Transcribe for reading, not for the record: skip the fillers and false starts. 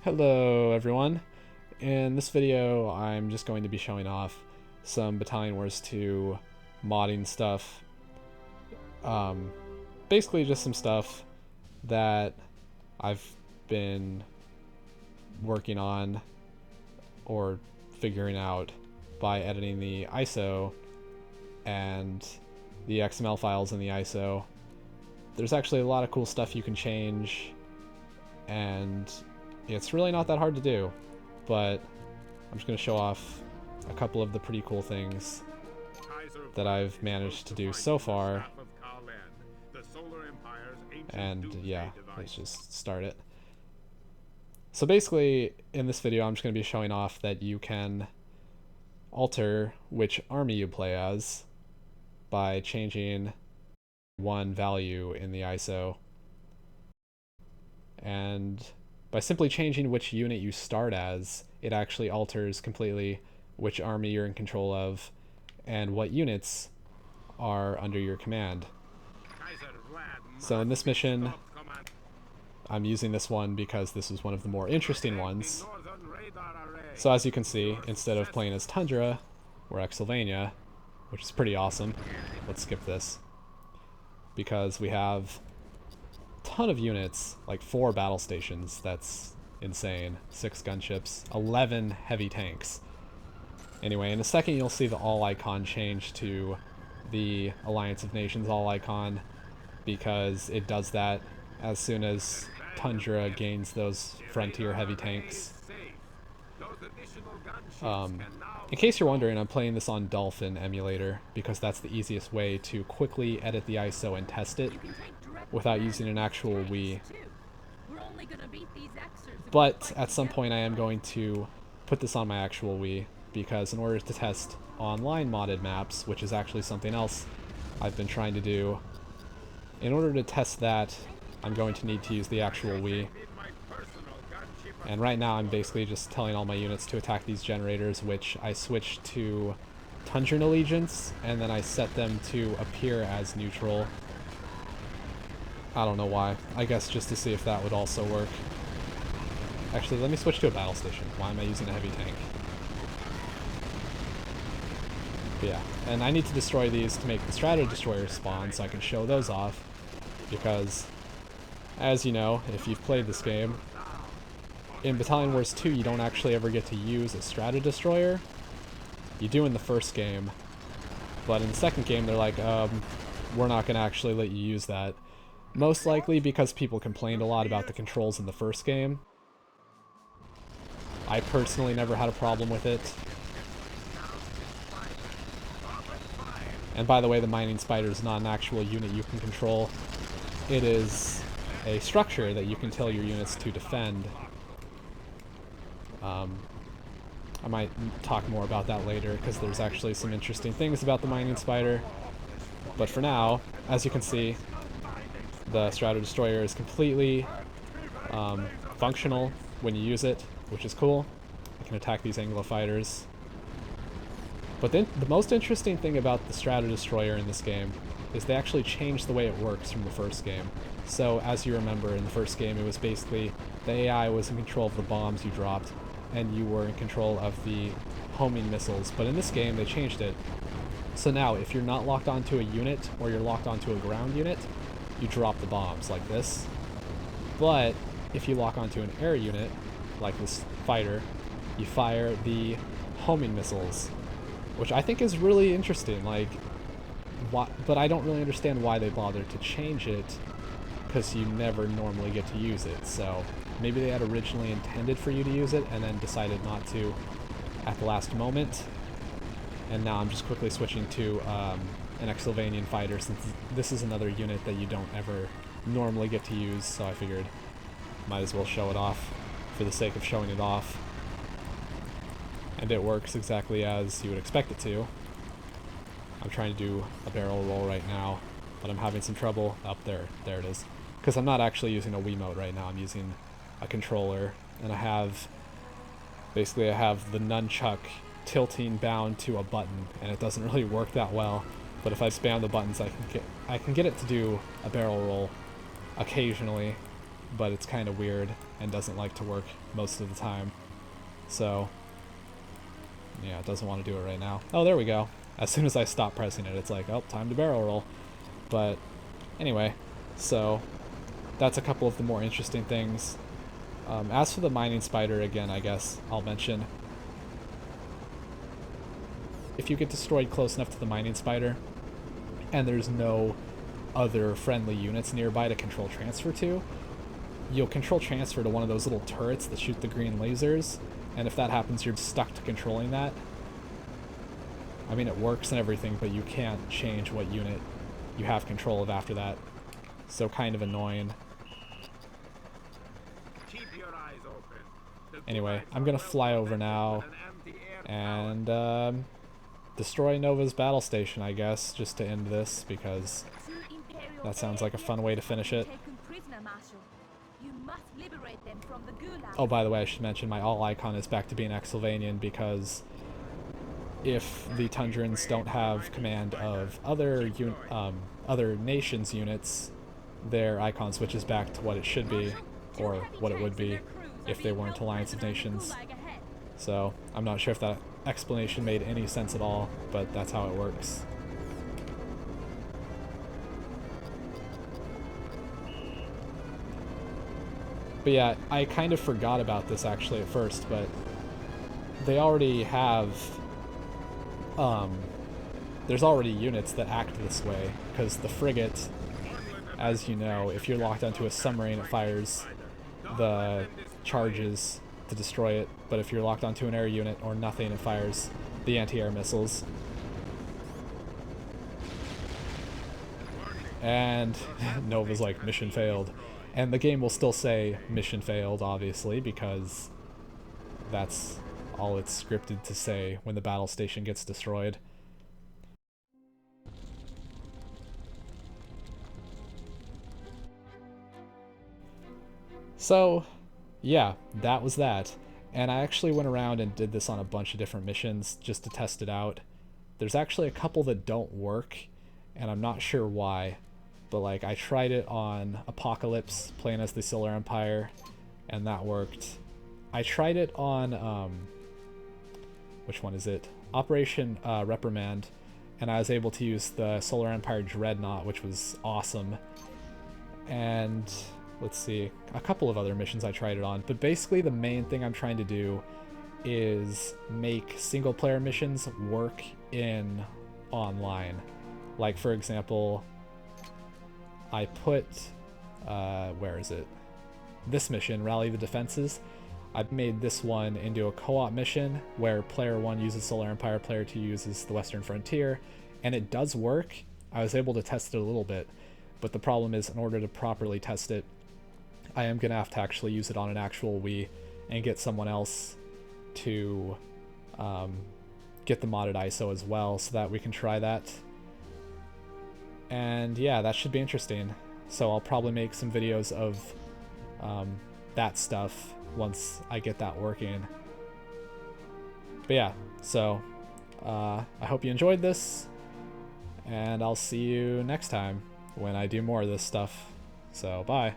Hello everyone. In this video I'm just going to be showing off some Battalion Wars 2 modding stuff. Basically just some stuff that I've been working on or figuring out by editing the ISO and the XML files in the ISO. There's actually a lot of cool stuff you can change, and it's really not that hard to do, but I'm just going to show off a couple of the pretty cool things that I've managed to do so far. And yeah, let's just start it. So basically, in this video, I'm just going to be showing off that you can alter which army you play as by changing one value in the ISO. And by simply changing which unit you start as, it actually alters completely which army you're in control of and what units are under your command. So in this mission, I'm using this one because this is one of the more interesting ones. So as you can see, instead of playing as Tundra, we're xylvania, which is pretty awesome. Let's skip this, because we have ton of units, like 4 battle stations. That's insane. 6 gunships, 11 heavy tanks. Anyway, in a second you'll see the all icon change to the Alliance of Nations all icon, because it does that as soon as Tundra gains those frontier heavy tanks. In case you're wondering, I'm playing this on Dolphin emulator because that's the easiest way to quickly edit the ISO and test it without using an actual Wii. But at some point I am going to put this on my actual Wii, because in order to test online modded maps, which is actually something else I've been trying to do, in order to test that, I'm going to need to use the actual Wii. And right now I'm basically just telling all my units to attack these generators, which I switched to Tundran allegiance, and then I set them to appear as neutral. I don't know why. I guess just to see if that would also work. Actually, let me switch to a battle station. Why am I using a heavy tank? But yeah, and I need to destroy these to make the Strata Destroyer spawn so I can show those off, because, as you know, if you've played this game, in Battalion Wars 2 you don't actually ever get to use a Strata Destroyer. You do in the first game, but in the second game they're like, we're not going to actually let you use that. Most likely because people complained a lot about the controls in the first game. I personally never had a problem with it. And by the way, the mining spider is not an actual unit you can control. It is a structure that you can tell your units to defend. I might talk more about that later, because there's actually some interesting things about the mining spider. But for now, as you can see, the Strata Destroyer is completely functional when you use it, which is cool. I can attack these Anglo fighters. But then the most interesting thing about the Strata Destroyer in this game is they actually changed the way it works from the first game. So as you remember, in the first game it was basically the AI was in control of the bombs you dropped, and you were in control of the homing missiles. But in this game they changed it. So now if you're not locked onto a unit, or you're locked onto a ground unit, you drop the bombs like this. But if you lock onto an air unit, like this fighter, you fire the homing missiles, which I think is really interesting. Like, but I don't really understand why they bothered to change it, because you never normally get to use it. So maybe they had originally intended for you to use it and then decided not to at the last moment. And now I'm just quickly switching to an xylvanian fighter, since this is another unit that you don't ever normally get to use, so I figured might as well show it off for the sake of showing it off. And it works exactly as you would expect it to. I'm trying to do a barrel roll right now, but I'm having some trouble. Up there it is. Because I'm not actually using a Wiimote right now, I'm using a controller, and I have the nunchuck tilting bound to a button, and it doesn't really work that well. But if I spam the buttons, I can get it to do a barrel roll occasionally. but it's kind of weird and doesn't like to work most of the time. So, yeah, it doesn't want to do it right now. Oh, there we go. As soon as I stop pressing it, it's like, oh, time to barrel roll. But anyway, so that's a couple of the more interesting things. As for the mining spider, again, I guess I'll mention, if you get destroyed close enough to the mining spider, and there's no other friendly units nearby to control transfer to, you'll control transfer to one of those little turrets that shoot the green lasers, and if that happens, you're stuck to controlling that. I mean, it works and everything, but you can't change what unit you have control of after that. So kind of annoying. Anyway, I'm gonna fly over now and destroy Nova's battle station, I guess, just to end this, because that sounds like a fun way to finish it. Oh, by the way, I should mention my all icon is back to being xylvanian, because if the Tundrans don't have command of other nations' units, their icon switches back to what it should be, or what it would be if they weren't Alliance of Nations. So, I'm not sure if that explanation made any sense at all, but that's how it works. But yeah, I kind of forgot about this actually at first, but they already have, there's already units that act this way, because the frigate, as you know, if you're locked onto a submarine, it fires the charges to destroy it, but if you're locked onto an air unit or nothing, it fires the anti-air missiles. And Nova's like, mission failed. And the game will still say mission failed, obviously, because that's all it's scripted to say when the battle station gets destroyed. So, yeah, that was that. And I actually went around and did this on a bunch of different missions just to test it out. There's actually a couple that don't work, and I'm not sure why. But like, I tried it on Apocalypse, playing as the Solar Empire, and that worked. I tried it on, which one is it? Operation Reprimand, and I was able to use the Solar Empire Dreadnought, which was awesome. And let's see, a couple of other missions I tried it on, but basically the main thing I'm trying to do is make single player missions work in online. Like, for example, I put, where is it? This mission, Rally the Defenses. I've made this one into a co-op mission where player 1 uses Solar Empire, player 2 uses the Western Frontier, and it does work. I was able to test it a little bit, but the problem is, in order to properly test it, I am going to have to actually use it on an actual Wii and get someone else to get the modded ISO as well, so that we can try that. And yeah, that should be interesting. So I'll probably make some videos of that stuff once I get that working. But yeah, so I hope you enjoyed this, and I'll see you next time when I do more of this stuff. So bye.